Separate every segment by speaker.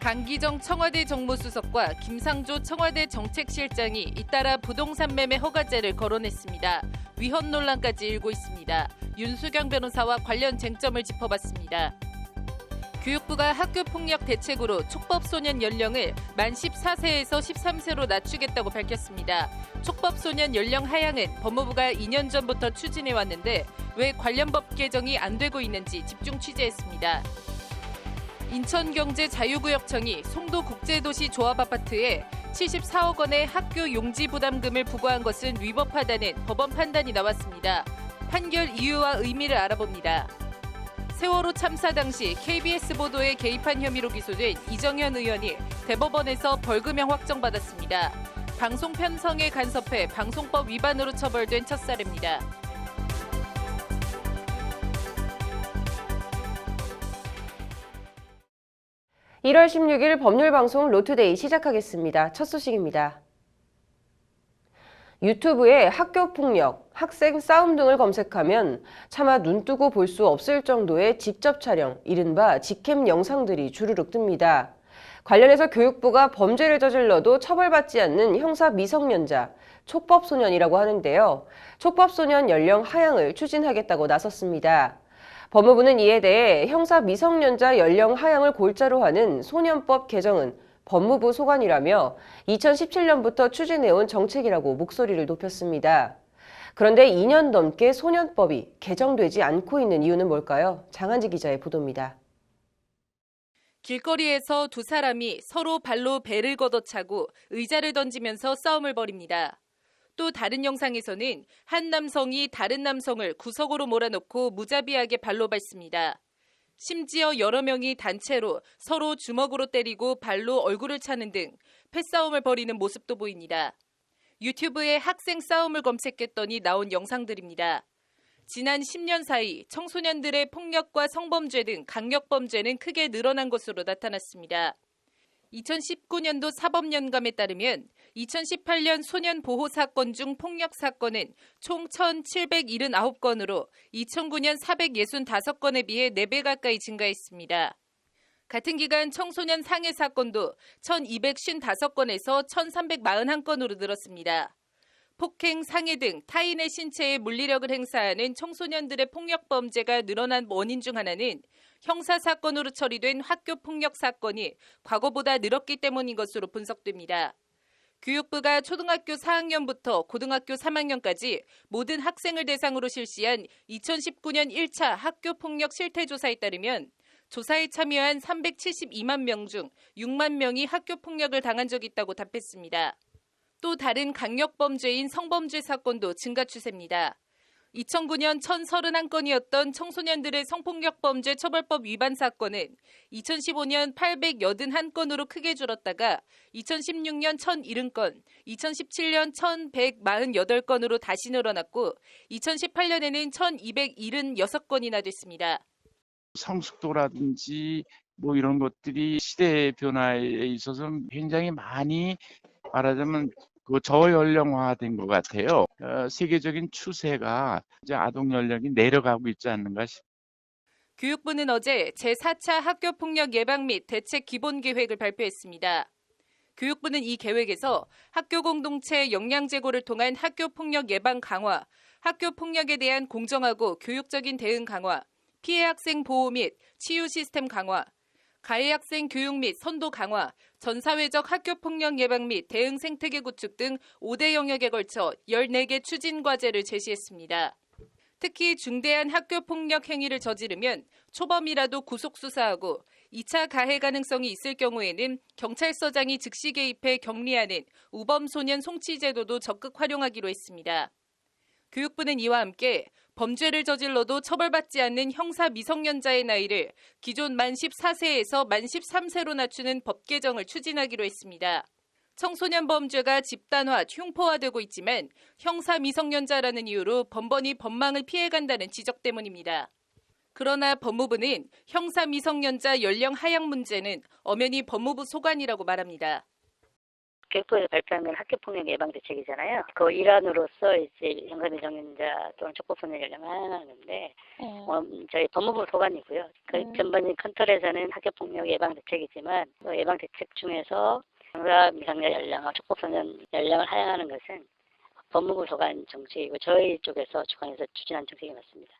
Speaker 1: 강기정 청와대 정무수석과 김상조 청와대 정책실장이 잇따라 부동산 매매 허가제를 거론했습니다. 위헌 논란까지 일고 있습니다. 윤수경 변호사와 관련 쟁점을 짚어봤습니다. 교육부가 학교폭력 대책으로 촉법소년 연령을 만 14세에서 13세로 낮추겠다고 밝혔습니다. 촉법소년 연령 하향은 법무부가 2년 전부터 추진해왔는데 왜 관련 법 개정이 안 되고 있는지 집중 취재했습니다. 인천경제자유구역청이 송도국제도시 조합아파트에 74억 원의 학교 용지 부담금을 부과한 것은 위법하다는 법원 판단이 나왔습니다. 판결 이유와 의미를 알아봅니다. 세월호 참사 당시 KBS 보도에 개입한 혐의로 기소된 이정현 의원이 대법원에서 벌금형 확정받았습니다. 방송 편성에 간섭해 방송법 위반으로 처벌된 첫 사례입니다.
Speaker 2: 1월 16일 법률방송 로투데이 시작하겠습니다. 첫 소식입니다. 유튜브에 학교폭력, 학생 싸움 등을 검색하면 차마 눈뜨고 볼 수 없을 정도의 직접 촬영, 이른바 직캠 영상들이 주르륵 뜹니다. 관련해서 교육부가 범죄를 저질러도 처벌받지 않는 형사 미성년자, 촉법소년이라고 하는데요. 촉법소년 연령 하향을 추진하겠다고 나섰습니다. 법무부는 이에 대해 형사 미성년자 연령 하향을 골자로 하는 소년법 개정은 법무부 소관이라며 2017년부터 추진해온 정책이라고 목소리를 높였습니다. 그런데 2년 넘게 소년법이 개정되지 않고 있는 이유는 뭘까요? 장한지 기자의 보도입니다.
Speaker 1: 길거리에서 두 사람이 서로 발로 배를 걷어차고 의자를 던지면서 싸움을 벌입니다. 또 다른 영상에서는 한 남성이 다른 남성을 구석으로 몰아넣고 무자비하게 발로 밟습니다. 심지어 여러 명이 단체로 서로 주먹으로 때리고 발로 얼굴을 차는 등 패싸움을 벌이는 모습도 보입니다. 유튜브에 학생 싸움을 검색했더니 나온 영상들입니다. 지난 10년 사이 청소년들의 폭력과 성범죄 등 강력범죄는 크게 늘어난 것으로 나타났습니다. 2019년도 사법연감에 따르면 2018년 소년 보호 사건 중 폭력 사건은 총 1,779건으로 2009년 465건에 비해 4배 가까이 증가했습니다. 같은 기간 청소년 상해 사건도 1,255건에서 1,341건으로 늘었습니다. 폭행, 상해 등 타인의 신체에 물리력을 행사하는 청소년들의 폭력 범죄가 늘어난 원인 중 하나는 형사사건으로 처리된 학교폭력 사건이 과거보다 늘었기 때문인 것으로 분석됩니다. 교육부가 초등학교 4학년부터 고등학교 3학년까지 모든 학생을 대상으로 실시한 2019년 1차 학교폭력 실태조사에 따르면 조사에 참여한 372만 명 중 6만 명이 학교폭력을 당한 적이 있다고 답했습니다. 또 다른 강력범죄인 성범죄 사건도 증가 추세입니다. 2009년 1,031건이었던 청소년들의 성폭력 범죄 처벌법 위반 사건은 2015년 881건으로 크게 줄었다가 2016년 1,070건, 2017년 1,148건으로 다시 늘어났고 2018년에는 1,276건이나 됐습니다.
Speaker 3: 성숙도라든지 뭐 이런 것들이 시대의 변화에 있어서 굉장히 많이 말하자면 저연령화된 것 같아요. 세계적인 추세가 이제 아동 연령이 내려가고 있지 않는가 싶습니다.
Speaker 1: 교육부는 어제 제4차 학교폭력 예방 및 대책 기본계획을 발표했습니다. 교육부는 이 계획에서 학교 공동체 역량 제고를 통한 학교폭력 예방 강화, 학교폭력에 대한 공정하고 교육적인 대응 강화, 피해 학생 보호 및 치유 시스템 강화, 가해 학생 교육 및 선도 강화, 전사회적 학교폭력 예방 및 대응 생태계 구축 등 5대 영역에 걸쳐 14개 추진 과제를 제시했습니다. 특히 중대한 학교폭력 행위를 저지르면 초범이라도 구속 수사하고 2차 가해 가능성이 있을 경우에는 경찰서장이 즉시 개입해 격리하는 우범소년 송치 제도도 적극 활용하기로 했습니다. 교육부는 이와 함께 범죄를 저질러도 처벌받지 않는 형사 미성년자의 나이를 기존 만 14세에서 만 13세로 낮추는 법 개정을 추진하기로 했습니다. 청소년 범죄가 집단화, 흉포화되고 있지만 형사 미성년자라는 이유로 번번이 법망을 피해간다는 지적 때문입니다. 그러나 법무부는 형사 미성년자 연령 하향 문제는 엄연히 법무부 소관이라고 말합니다.
Speaker 4: 교육부에서 발표한 건 학교폭력 예방 대책이잖아요. 그 일환으로서 이제 형사미성년자 또는 촉법소년 연령을 하는데 저희 법무부 소관이고요. 그 전반적인 컨트롤에서는 학교폭력 예방 대책이지만 그 예방 대책 중에서 형사미성년 연령과 촉법소년 연령을 하향하는 것은 법무부 소관 정책이고 저희 쪽에서 주관해서 추진한 정책이 맞습니다.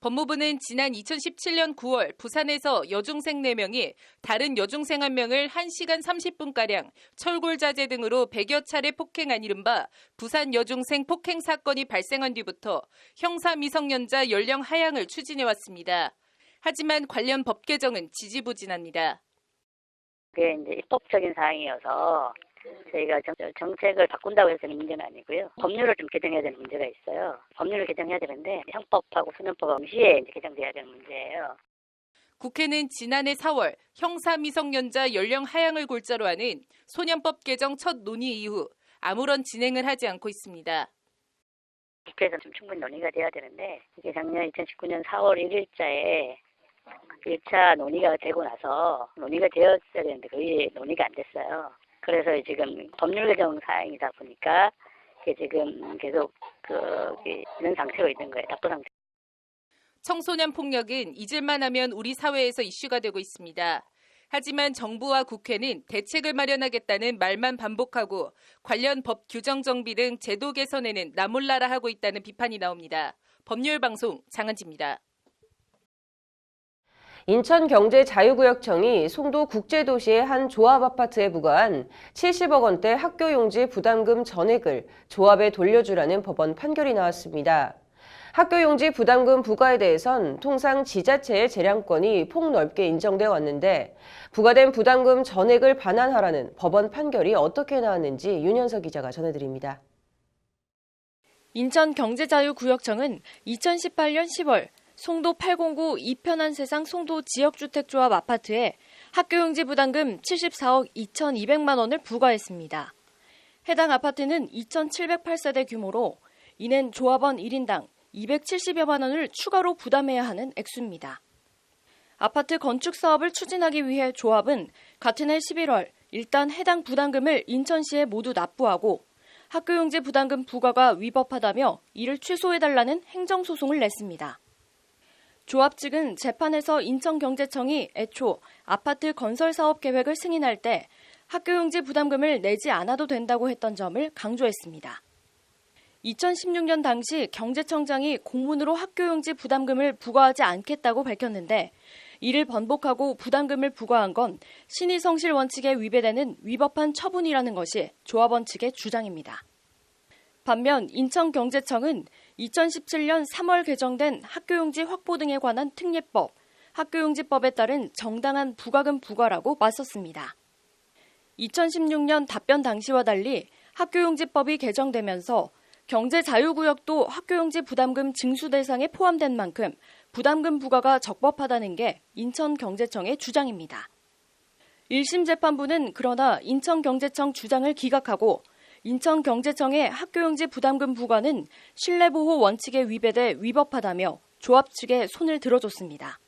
Speaker 1: 법무부는 지난 2017년 9월 부산에서 여중생 4명이 다른 여중생 1명을 1시간 30분가량 철골자재 등으로 100여 차례 폭행한 이른바 부산 여중생 폭행 사건이 발생한 뒤부터 형사미성년자 연령 하향을 추진해왔습니다. 하지만 관련 법 개정은 지지부진합니다.
Speaker 4: 그게 이제 입법적인 사항이어서 저희가 정책을 바꾼다고 해서 문제는 아니고요. 법률을 좀 개정해야 되는 문제가 있어요. 법률을 개정해야 되는데 형법하고 소년법 동시에 이제 개정돼야 되는 문제예요.
Speaker 1: 국회는 지난해 4월 형사미성년자 연령 하향을 골자로 하는 소년법 개정 첫 논의 이후 아무런 진행을 하지 않고 있습니다.
Speaker 4: 국회에서 좀 충분히 논의가 돼야 되는데 이게 작년 2019년 4월 1일자에 1차 논의가 되고 나서 논의가 되었어야 되는데 거의 논의가 안 됐어요. 그래서 지금 법률 개정 사항이다 보니까 지금 계속 이런 상태로 있는 거예요. 답보 상태.
Speaker 1: 청소년 폭력은 잊을만 하면 우리 사회에서 이슈가 되고 있습니다. 하지만 정부와 국회는 대책을 마련하겠다는 말만 반복하고 관련 법 규정 정비 등 제도 개선에는 나몰라라 하고 있다는 비판이 나옵니다. 법률방송 장은지입니다.
Speaker 2: 인천경제자유구역청이 송도 국제도시의 한 조합 아파트에 부과한 70억 원대 학교용지 부담금 전액을 조합에 돌려주라는 법원 판결이 나왔습니다. 학교용지 부담금 부과에 대해선 통상 지자체의 재량권이 폭넓게 인정되어 왔는데 부과된 부담금 전액을 반환하라는 법원 판결이 어떻게 나왔는지 윤현석 기자가 전해드립니다.
Speaker 5: 인천경제자유구역청은 2018년 10월 송도 809 이편한 세상 송도 지역주택조합 아파트에 학교용지 부담금 74억 2,200만 원을 부과했습니다. 해당 아파트는 2,708세대 규모로 이는 조합원 1인당 270여만 원을 추가로 부담해야 하는 액수입니다. 아파트 건축 사업을 추진하기 위해 조합은 같은 해 11월 일단 해당 부담금을 인천시에 모두 납부하고 학교용지 부담금 부과가 위법하다며 이를 취소해달라는 행정소송을 냈습니다. 조합 측은 재판에서 인천경제청이 애초 아파트 건설 사업 계획을 승인할 때 학교용지 부담금을 내지 않아도 된다고 했던 점을 강조했습니다. 2016년 당시 경제청장이 공문으로 학교용지 부담금을 부과하지 않겠다고 밝혔는데 이를 번복하고 부담금을 부과한 건 신의성실 원칙에 위배되는 위법한 처분이라는 것이 조합원 측의 주장입니다. 반면 인천경제청은 2017년 3월 개정된 학교용지 확보 등에 관한 특례법, 학교용지법에 따른 정당한 부과금 부과라고 맞섰습니다. 2016년 답변 당시와 달리 학교용지법이 개정되면서 경제자유구역도 학교용지 부담금 징수 대상에 포함된 만큼 부담금 부과가 적법하다는 게 인천경제청의 주장입니다. 1심 재판부는 그러나 인천경제청 주장을 기각하고 인천경제청의 학교용지 부담금 부과는 신뢰보호 원칙에 위배돼 위법하다며 조합 측에 손을 들어줬습니다.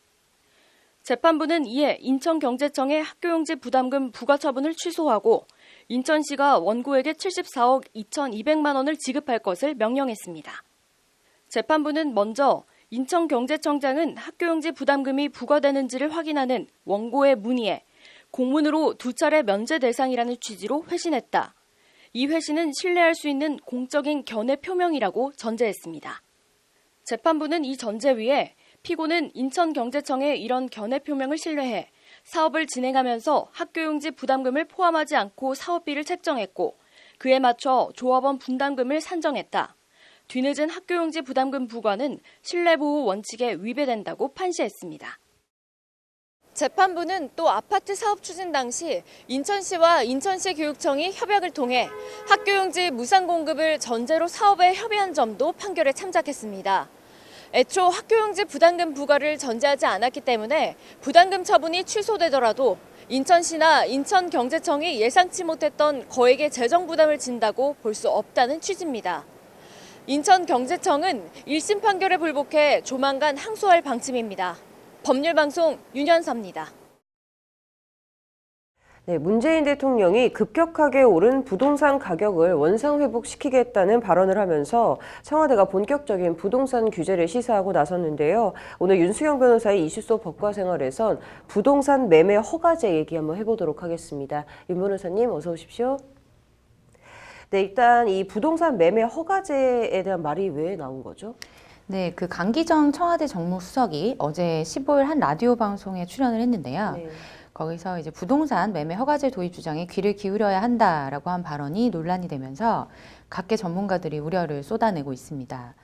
Speaker 5: 재판부는 이에 인천경제청의 학교용지 부담금 부과 처분을 취소하고 인천시가 원고에게 74억 2,200만 원을 지급할 것을 명령했습니다. 재판부는 먼저 인천경제청장은 학교용지 부담금이 부과되는지를 확인하는 원고의 문의에 공문으로 2차례 면제 대상이라는 취지로 회신했다. 이 회신은 신뢰할 수 있는 공적인 견해 표명이라고 전제했습니다. 재판부는 이 전제 위에 피고는 인천경제청의 이런 견해 표명을 신뢰해 사업을 진행하면서 학교용지 부담금을 포함하지 않고 사업비를 책정했고 그에 맞춰 조합원 분담금을 산정했다. 뒤늦은 학교용지 부담금 부과는 신뢰보호 원칙에 위배된다고 판시했습니다. 재판부는 또 아파트 사업 추진 당시 인천시와 인천시 교육청이 협약을 통해 학교용지 무상 공급을 전제로 사업에 협의한 점도 판결에 참작했습니다. 애초 학교용지 부담금 부과를 전제하지 않았기 때문에 부담금 처분이 취소되더라도 인천시나 인천경제청이 예상치 못했던 거액의 재정 부담을 진다고 볼 수 없다는 취지입니다. 인천경제청은 1심 판결에 불복해 조만간 항소할 방침입니다. 법률방송 윤현서입니다.
Speaker 2: 네, 문재인 대통령이 급격하게 오른 부동산 가격을 원상회복시키겠다는 발언을 하면서 청와대가 본격적인 부동산 규제를 시사하고 나섰는데요. 오늘 윤수경 변호사의 이슈 속 법과 생활에선 부동산 매매 허가제 얘기 한번 해보도록 하겠습니다. 윤 변호사님 어서 오십시오. 네, 일단 이 부동산 매매 허가제에 대한 말이 왜 나온 거죠?
Speaker 6: 네, 그 강기정 청와대 정무수석이 어제 15일 한 라디오 방송에 출연을 했는데요.
Speaker 2: 네.
Speaker 6: 거기서 이제 부동산 매매 허가제 도입 주장에 귀를 기울여야 한다라고 한 발언이 논란이 되면서 각계 전문가들이 우려를 쏟아내고 있습니다.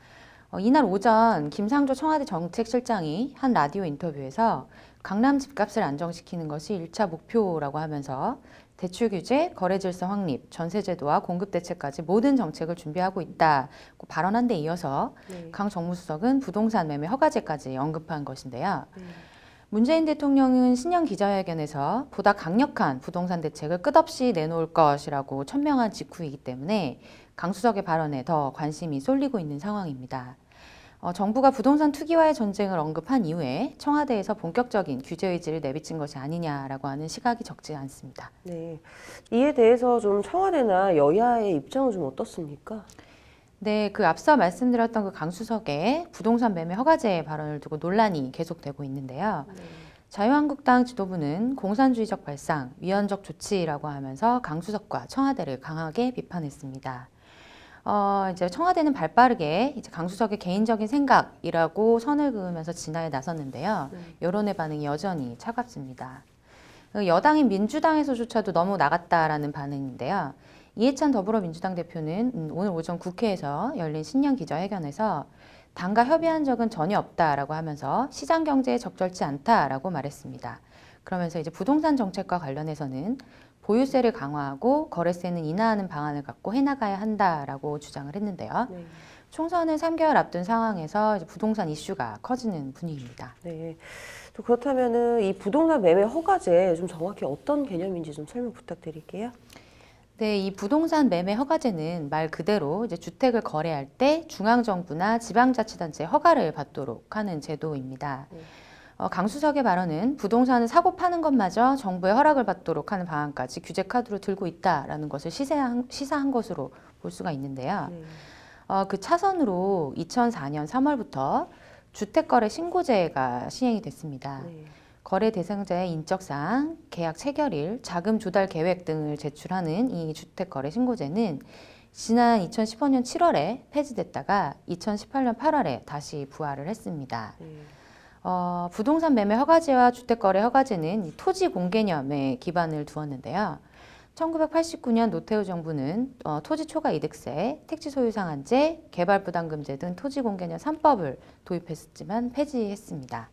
Speaker 6: 이날 오전 김상조 청와대 정책실장이 한 라디오 인터뷰에서 강남 집값을 안정시키는 것이 1차 목표라고 하면서 대출 규제, 거래 질서 확립, 전세 제도와 공급 대책까지 모든 정책을 준비하고 있다고 발언한 데 이어서
Speaker 2: 네.
Speaker 6: 강 정무수석은 부동산 매매 허가제까지 언급한 것인데요. 문재인 대통령은 신년 기자회견에서 보다 강력한 부동산 대책을 끝없이 내놓을 것이라고 천명한 직후이기 때문에 강 수석의 발언에 더 관심이 쏠리고 있는 상황입니다. 정부가 부동산 투기와의 전쟁을 언급한 이후에 청와대에서 본격적인 규제 의지를 내비친 것이 아니냐라고 하는 시각이 적지 않습니다.
Speaker 2: 네, 이에 대해서 좀 청와대나 여야의 입장은 좀 어떻습니까?
Speaker 6: 네, 그 앞서 말씀드렸던 그 강 수석의 부동산 매매 허가제 발언을 두고 논란이 계속되고 있는데요. 자유한국당 지도부는 공산주의적 발상, 위헌적 조치라고 하면서 강 수석과 청와대를 강하게 비판했습니다. 이제 청와대는 발빠르게 이제 강 수석의 개인적인 생각이라고 선을 그으면서 진화에 나섰는데요. 여론의 반응이 여전히 차갑습니다. 여당인 민주당에서조차도 너무 나갔다라는 반응인데요. 이해찬 더불어민주당 대표는 오늘 오전 국회에서 열린 신년 기자회견에서 당과 협의한 적은 전혀 없다라고 하면서 시장 경제에 적절치 않다라고 말했습니다. 그러면서 이제 부동산 정책과 관련해서는 보유세를 강화하고 거래세는 인하하는 방안을 갖고 해나가야 한다라고 주장을 했는데요.
Speaker 2: 네.
Speaker 6: 총선을 3개월 앞둔 상황에서 이제 부동산 이슈가 커지는 분위기입니다.
Speaker 2: 네. 또 그렇다면은 이 부동산 매매 허가제 좀 정확히 어떤 개념인지 좀 설명 부탁드릴게요.
Speaker 6: 네, 이 부동산 매매 허가제는 말 그대로 이제 주택을 거래할 때 중앙정부나 지방자치단체 허가를 받도록 하는 제도입니다. 강 수석의 발언은 부동산을 사고 파는 것마저 정부의 허락을 받도록 하는 방안까지 규제 카드로 들고 있다라는 것을 시사한 것으로 볼 수가 있는데요. 그 차선으로 2004년 3월부터 주택거래 신고제가 시행이 됐습니다.
Speaker 2: 네.
Speaker 6: 거래 대상자의 인적사항, 계약 체결일, 자금 조달 계획 등을 제출하는 이 주택거래 신고제는 지난 2015년 7월에 폐지됐다가 2018년 8월에 다시 부활을 했습니다. 부동산 매매 허가제와 주택거래 허가제는 토지 공개념에 기반을 두었는데요. 1989년 노태우 정부는 토지 초과 이득세, 택지 소유 상한제, 개발 부담금제 등 토지 공개념 3법을 도입했지만 폐지했습니다.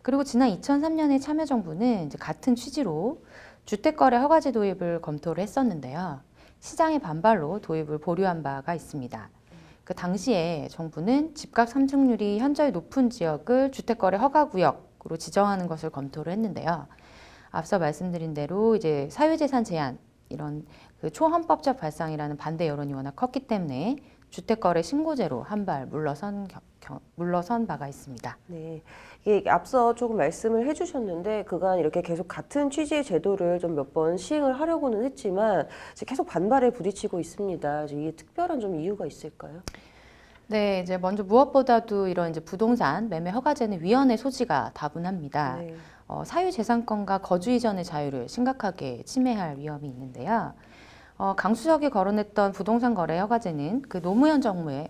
Speaker 6: 그리고 지난 2003년에 참여정부는 이제 같은 취지로 주택거래 허가제 도입을 검토를 했었는데요. 시장의 반발로 도입을 보류한 바가 있습니다. 그 당시에 정부는 집값 상승률이 현저히 높은 지역을 주택거래 허가구역으로 지정하는 것을 검토를 했는데요. 앞서 말씀드린 대로 이제 사유재산 제한 이런 그 초헌법적 발상이라는 반대 여론이 워낙 컸기 때문에 주택거래 신고제로 한 발 물러선 바가 있습니다.
Speaker 2: 네, 이게 앞서 조금 말씀을 해주셨는데 그간 이렇게 계속 같은 취지의 제도를 좀 몇 번 시행을 하려고는 했지만 이제 계속 반발에 부딪히고 있습니다. 이게 특별한 좀 이유가 있을까요?
Speaker 6: 네, 이제 먼저 무엇보다도 이런 이제 부동산 매매 허가제는 위헌의 소지가 다분합니다.
Speaker 2: 네.
Speaker 6: 사유재산권과 거주 이전의 자유를 심각하게 침해할 위험이 있는데요. 강 수석이 거론했던 부동산 거래 허가제는 그 노무현 정부의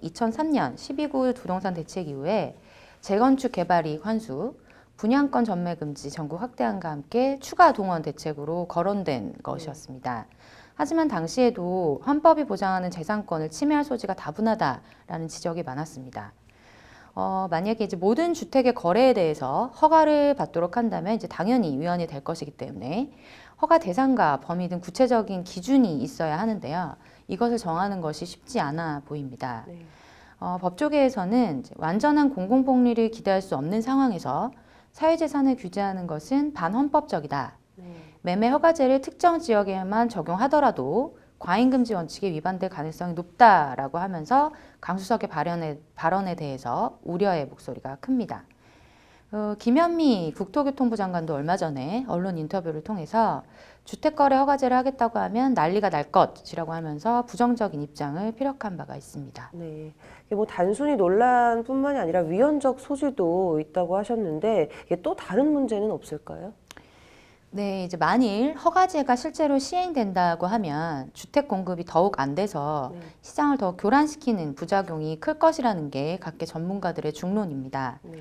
Speaker 6: 2003년 12구 부동산 대책 이후에 재건축 개발이익 환수, 분양권 전매 금지 전국 확대함과 함께 추가 동원 대책으로 거론된 것이었습니다. 하지만 당시에도 헌법이 보장하는 재산권을 침해할 소지가 다분하다라는 지적이 많았습니다. 만약에 이제 모든 주택의 거래에 대해서 허가를 받도록 한다면 이제 당연히 위헌이 될 것이기 때문에 허가 대상과 범위 등 구체적인 기준이 있어야 하는데요. 이것을 정하는 것이 쉽지 않아 보입니다.
Speaker 2: 네.
Speaker 6: 법조계에서는 이제 완전한 공공복리를 기대할 수 없는 상황에서 사유재산을 규제하는 것은 반헌법적이다. 매매 허가제를 특정 지역에만 적용하더라도 과잉금지 원칙에 위반될 가능성이 높다라고 하면서 강 수석의 발언에 대해서 우려의 목소리가 큽니다. 김현미 국토교통부 장관도 얼마 전에 언론 인터뷰를 통해서 주택거래 허가제를 하겠다고 하면 난리가 날 것이라고 하면서 부정적인 입장을 피력한 바가 있습니다.
Speaker 2: 네, 이게 뭐 단순히 논란뿐만이 아니라 위헌적 소지도 있다고 하셨는데 이게 또 다른 문제는 없을까요?
Speaker 6: 네, 이제 만일 허가제가 실제로 시행된다고 하면 주택 공급이 더욱 안 돼서
Speaker 2: 네.
Speaker 6: 시장을 더 교란시키는 부작용이 클 것이라는 게 각계 전문가들의 중론입니다.
Speaker 2: 네.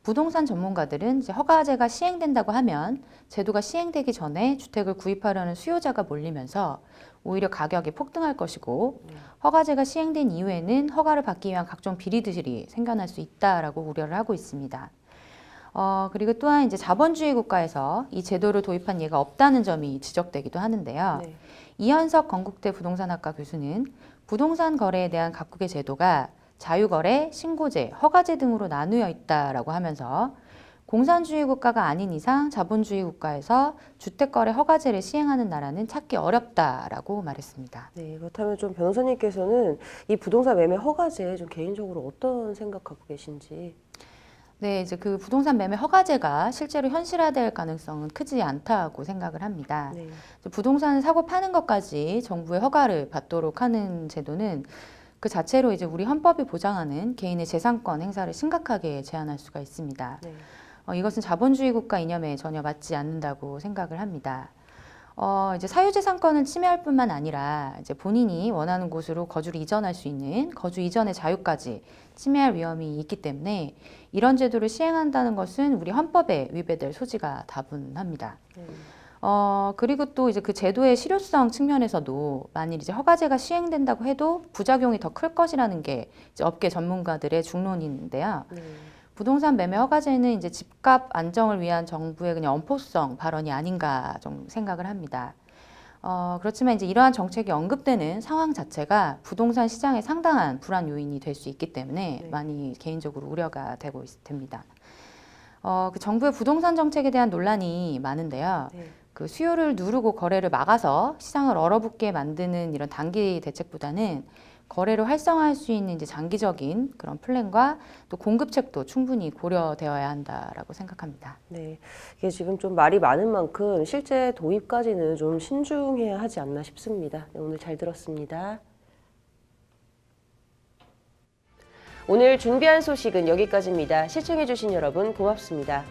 Speaker 6: 부동산 전문가들은 이제 허가제가 시행된다고 하면 제도가 시행되기 전에 주택을 구입하려는 수요자가 몰리면서 오히려 가격이 폭등할 것이고 허가제가 시행된 이후에는 허가를 받기 위한 각종 비리들이 생겨날 수 있다라고 우려를 하고 있습니다. 그리고 또한 이제 자본주의 국가에서 이 제도를 도입한 예가 없다는 점이 지적되기도 하는데요.
Speaker 2: 네.
Speaker 6: 이현석 건국대 부동산학과 교수는 부동산 거래에 대한 각국의 제도가 자유거래, 신고제, 허가제 등으로 나누어 있다라고 하면서 공산주의 국가가 아닌 이상 자본주의 국가에서 주택거래 허가제를 시행하는 나라는 찾기 어렵다라고 말했습니다.
Speaker 2: 네, 그렇다면 좀 변호사님께서는 이 부동산 매매 허가제에 좀 개인적으로 어떤 생각하고 계신지.
Speaker 6: 네, 이제 그 부동산 매매 허가제가 실제로 현실화될 가능성은 크지 않다고 생각을 합니다.
Speaker 2: 네.
Speaker 6: 부동산 사고 파는 것까지 정부의 허가를 받도록 하는 제도는 그 자체로 이제 우리 헌법이 보장하는 개인의 재산권 행사를 심각하게 제한할 수가 있습니다.
Speaker 2: 네.
Speaker 6: 이것은 자본주의 국가 이념에 전혀 맞지 않는다고 생각을 합니다. 이제 사유재산권을 침해할 뿐만 아니라 이제 본인이 원하는 곳으로 거주를 이전할 수 있는 거주 이전의 자유까지 침해할 위험이 있기 때문에 이런 제도를 시행한다는 것은 우리 헌법에 위배될 소지가 다분합니다. 그리고 또 이제 그 제도의 실효성 측면에서도 만일 이제 허가제가 시행된다고 해도 부작용이 더 클 것이라는 게 이제 업계 전문가들의 중론인데요. 부동산 매매 허가제는 이제 집값 안정을 위한 정부의 그냥 엄포성 발언이 아닌가 좀 생각을 합니다. 그렇지만 이제 이러한 정책이 언급되는 상황 자체가 부동산 시장에 상당한 불안 요인이 될 수 있기 때문에
Speaker 2: 네.
Speaker 6: 많이 개인적으로 우려가 됩니다. 그 정부의 부동산 정책에 대한 논란이 많은데요.
Speaker 2: 네.
Speaker 6: 그 수요를 누르고 거래를 막아서 시장을 얼어붙게 만드는 이런 단기 대책보다는 거래를 활성화할 수 있는 이제 장기적인 그런 플랜과 또 공급책도 충분히 고려되어야 한다라고 생각합니다.
Speaker 2: 네, 이게 지금 좀 말이 많은 만큼 실제 도입까지는 좀 신중해야 하지 않나 싶습니다. 네, 오늘 잘 들었습니다. 오늘 준비한 소식은 여기까지입니다. 시청해주신 여러분 고맙습니다.